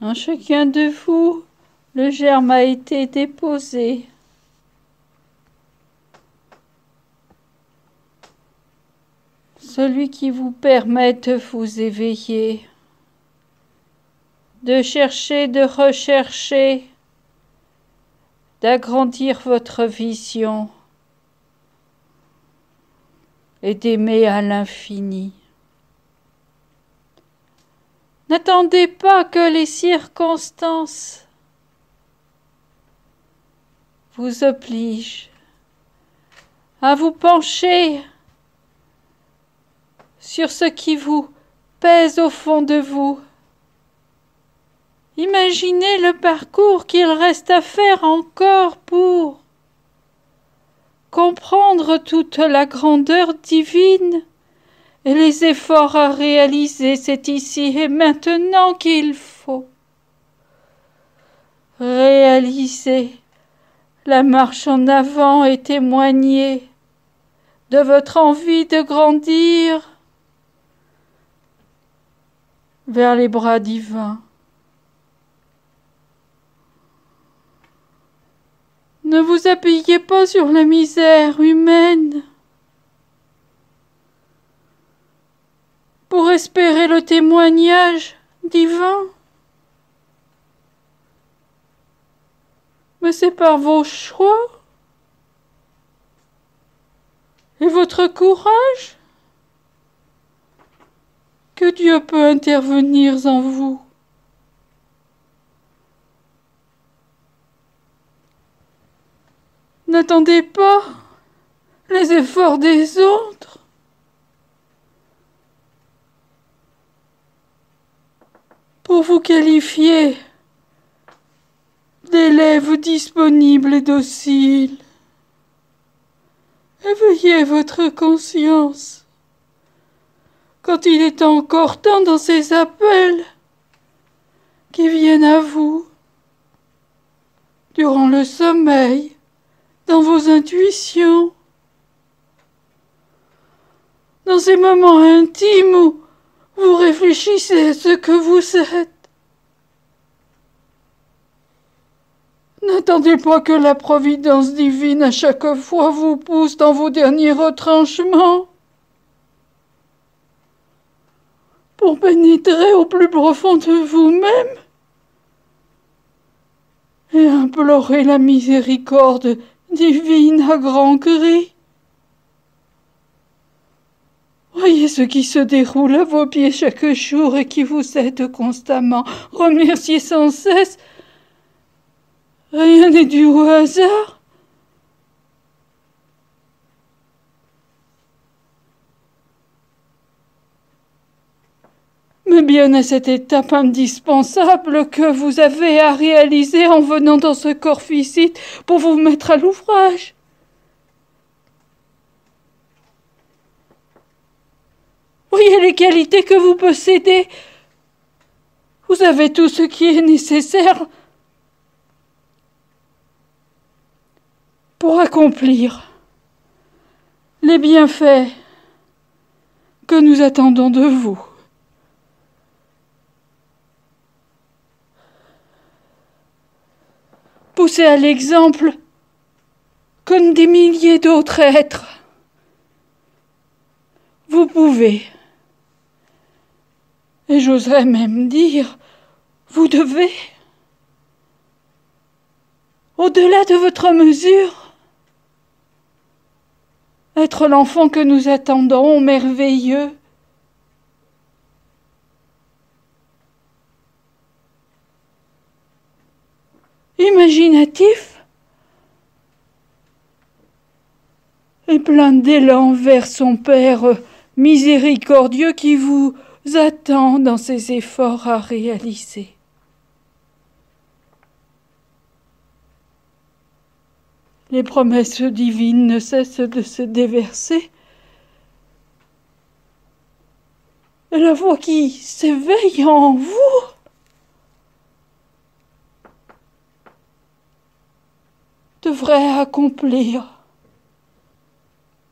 En chacun de vous, le germe a été déposé. Celui qui vous permet de vous éveiller, de chercher, de rechercher, d'agrandir votre vision et d'aimer à l'infini. N'attendez pas que les circonstances vous obligent à vous pencher sur ce qui vous pèse au fond de vous. Imaginez le parcours qu'il reste à faire encore pour comprendre toute la grandeur divine et les efforts à réaliser. C'est ici et maintenant qu'il faut réaliser la marche en avant et témoigner de votre envie de grandir vers les bras divins. Ne vous appuyez pas sur la misère humaine pour espérer le témoignage divin, mais c'est par vos choix et votre courage que Dieu peut intervenir en vous. N'attendez pas les efforts des autres pour vous qualifier d'élève disponible et docile. Éveillez votre conscience quand il est encore temps dans ces appels qui viennent à vous durant le sommeil, dans vos intuitions, dans ces moments intimes où vous réfléchissez à ce que vous êtes. N'attendez pas que la providence divine à chaque fois vous pousse dans vos derniers retranchements pour pénétrer au plus profond de vous-même et implorer la miséricorde divine à grands cris. Voyez ce qui se déroule à vos pieds chaque jour et qui vous aide constamment. Remerciez sans cesse. Rien n'est dû au hasard. Mais bien à cette étape indispensable que vous avez à réaliser en venant dans ce corps physique pour vous mettre à l'ouvrage. Voyez les qualités que vous possédez. Vous avez tout ce qui est nécessaire pour accomplir les bienfaits que nous attendons de vous. Poussez à l'exemple comme des milliers d'autres êtres. Vous pouvez, et j'oserais même dire, vous devez, au-delà de votre mesure, être l'enfant que nous attendons, merveilleux, imaginatif et plein d'élan vers son Père miséricordieux qui vous attend dans ses efforts à réaliser. Les promesses divines ne cessent de se déverser. Et la voix qui s'éveille en vous devrait accomplir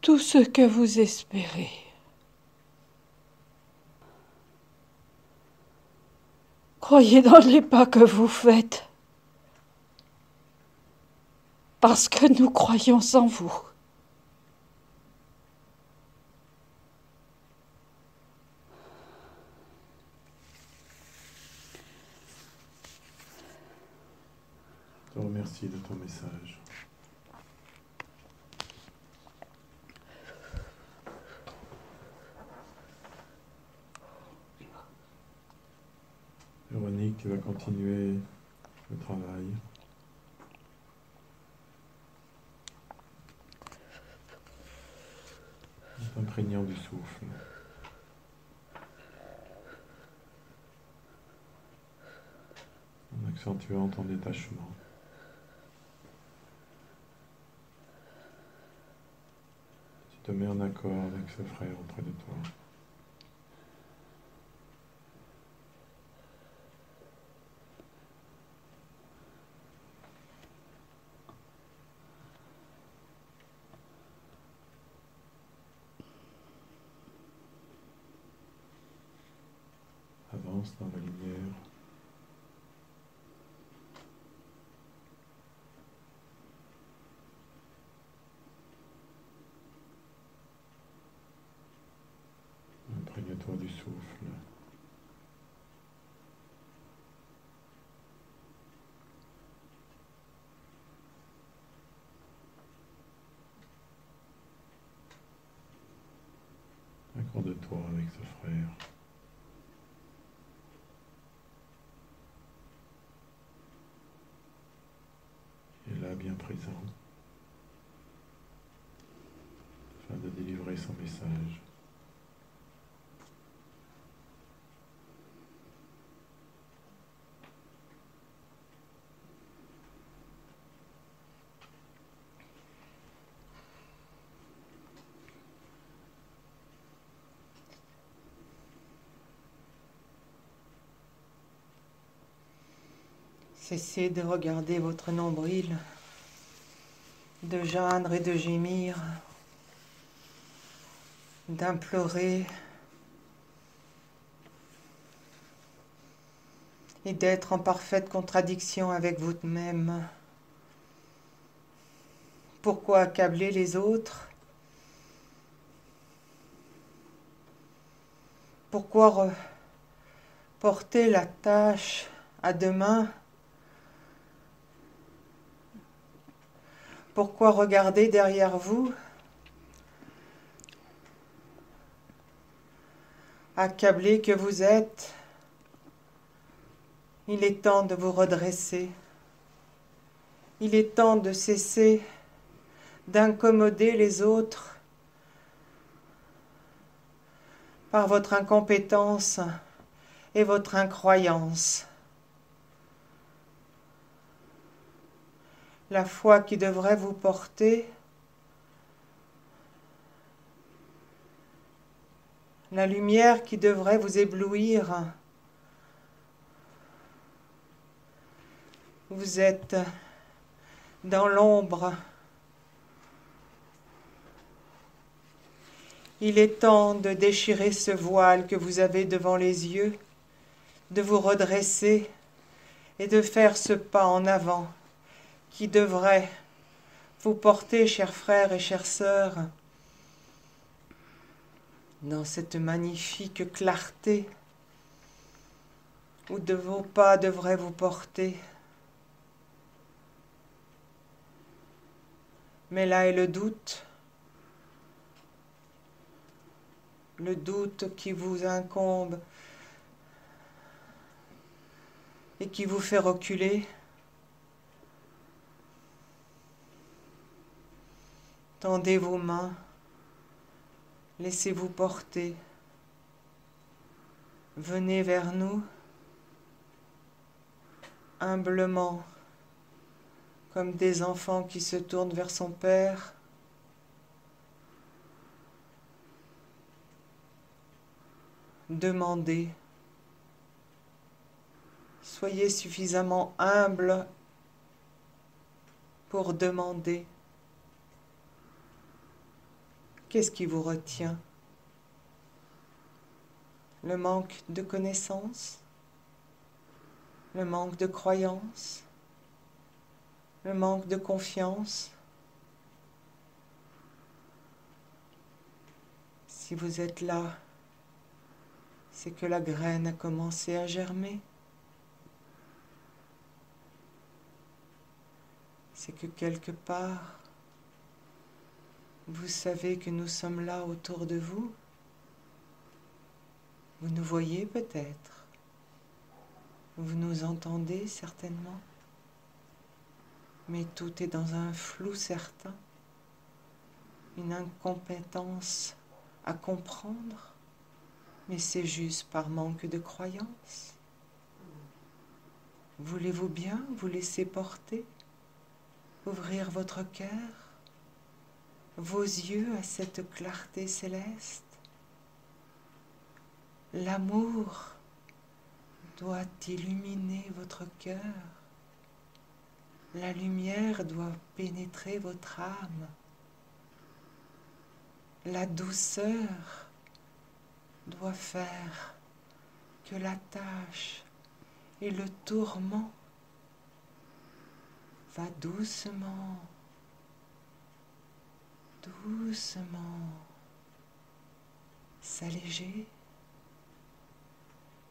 tout ce que vous espérez. Croyez dans les pas que vous faites, parce que nous croyons en vous. Je te remercie de ton message. Véronique, tu vas continuer le travail. En t'imprégnant du souffle. En accentuant ton détachement. Tu te mets en accord avec ce frère auprès de toi. Avance dans la lumière. Imprègne-toi du souffle. Accorde-toi avec ce frère. Qui est là, bien présent, afin de délivrer son message. Cessez de regarder votre nombril, de geindre et de gémir, d'implorer et d'être en parfaite contradiction avec vous-même. Pourquoi accabler les autres? Pourquoi porter la tâche à demain? Pourquoi regarder derrière vous? Accablé que vous êtes, il est temps de vous redresser. Il est temps de cesser d'incommoder les autres par votre incompétence et votre incroyance. La foi qui devrait vous porter, la lumière qui devrait vous éblouir. Vous êtes dans l'ombre. Il est temps de déchirer ce voile que vous avez devant les yeux, de vous redresser et de faire ce pas en avant qui devrait vous porter, chers frères et chères sœurs, dans cette magnifique clarté où de vos pas devraient vous porter. Mais là est le doute qui vous incombe et qui vous fait reculer. Tendez vos mains, laissez-vous porter. Venez vers nous, humblement, comme des enfants qui se tournent vers son Père. Demandez. Soyez suffisamment humble pour demander. Qu'est-ce qui vous retient? Le manque de connaissances? le manque de croyance, le manque de confiance. Si vous êtes là, c'est que la graine a commencé à germer. C'est que quelque part, vous savez que nous sommes là autour de vous. Vous nous voyez peut-être. Vous nous entendez certainement. Mais tout est dans un flou certain, une incompétence à comprendre, mais c'est juste par manque de croyance. Voulez-vous bien vous laisser porter, ouvrir votre cœur, vos yeux à cette clarté céleste? L'amour doit illuminer votre cœur. La lumière doit pénétrer votre âme. La douceur doit faire que la tâche et le tourment va doucement, doucement s'alléger.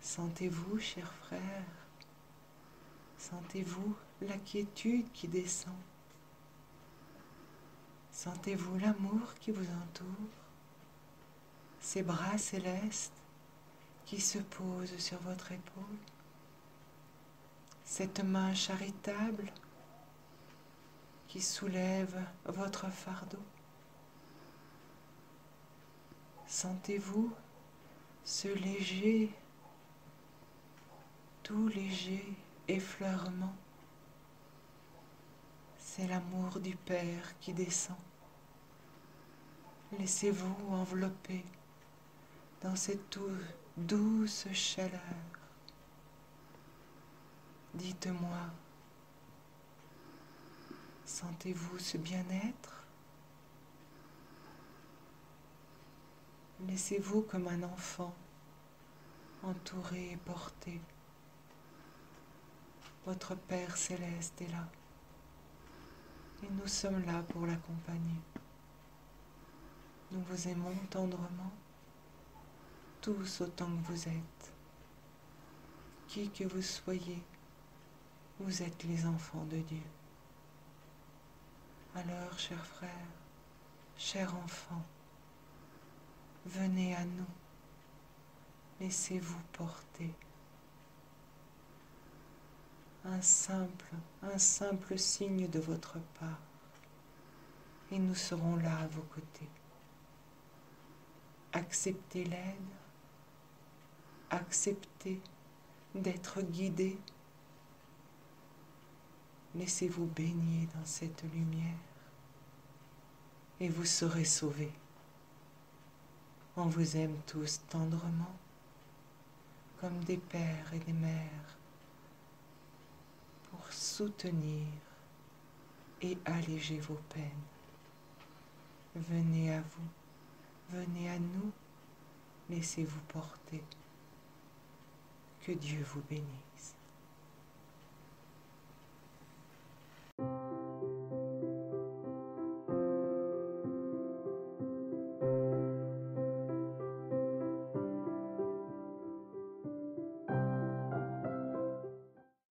Sentez-vous, chers frères, sentez-vous la quiétude qui descend. Sentez-vous l'amour qui vous entoure, ces bras célestes qui se posent sur votre épaule, cette main charitable qui soulève votre fardeau. Sentez-vous ce léger, tout léger effleurement. C'est l'amour du Père qui descend. Laissez-vous envelopper dans cette douce chaleur. Dites-moi, sentez-vous ce bien-être? Laissez-vous comme un enfant, entouré et porté. Votre Père céleste est là. Et nous sommes là pour l'accompagner. Nous vous aimons tendrement, tous autant que vous êtes. Qui que vous soyez, vous êtes les enfants de Dieu. Alors, chers frères, chers enfants, venez à nous, laissez-vous porter. Un simple signe de votre part, et nous serons là à vos côtés. Acceptez l'aide, acceptez d'être guidés. Laissez-vous baigner dans cette lumière, et vous serez sauvés. On vous aime tous tendrement, comme des pères et des mères, pour soutenir et alléger vos peines. Venez à vous, venez à nous, laissez-vous porter. Que Dieu vous bénisse.